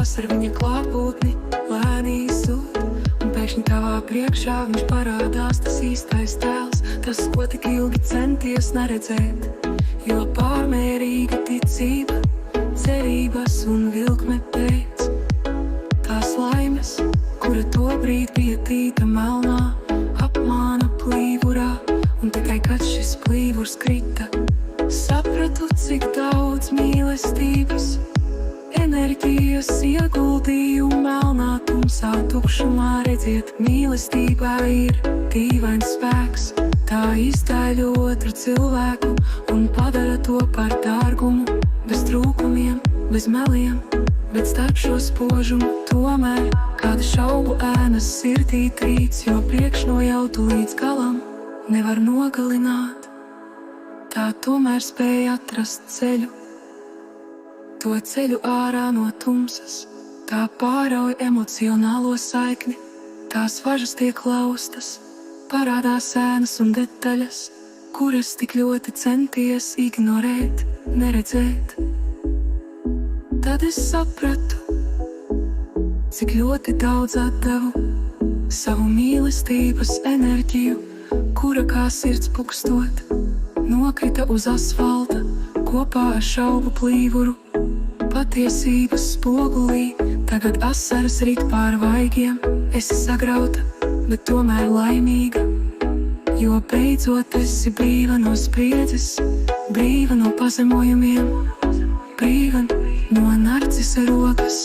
Sazinājies ar viņa klātbūtni, lēni izzūd, un pēkšņi tavā priekšā viņš parādās, tas īstais tēls, tas, ko tik ilgi centies neredzēt. Jo pārmērīga ticība, cerības un vilkme pēc tās laimes, kura tobrīd bija tīta melnā, apmāna plīvurā, un tikai kad šis plīvurs krita, sapratu, cik daudz mīlestības, enerģijas ieguldīju melnā tumsā tukšumā. Redziet, mīlestībā ir dīvains spēks, tā izdaļo otru cilvēku un padara to par dārgumu, bez trūkumiem, bez meliem, bet starp šo spožumu tomēr kāda šaubu ēnas sirdī trīc, jo priekšnojautu līdz galam nevar nogalināt. Tā tomēr spēja atrast ceļu, to ceļu ārā no tumsas, tā pārauj emocionālo saikni, tās važas tiek laustas, parādās ēnas un detaļas, kuras tik ļoti centies ignorēt, neredzēt. Tad es sapratu, cik ļoti daudz atdevu savu mīlestības enerģiju, kura kā sirds pukstot nokrita uz asfalta kopā ar šaubu plīvuru. Patiesības spogulī tagad asaras rit pār vaigiem, esi sagrauta, bet tomēr laimīga, jo beidzot esi brīva no spriedzes, brīva no pazemojumiem, brīva no narcisa rokas.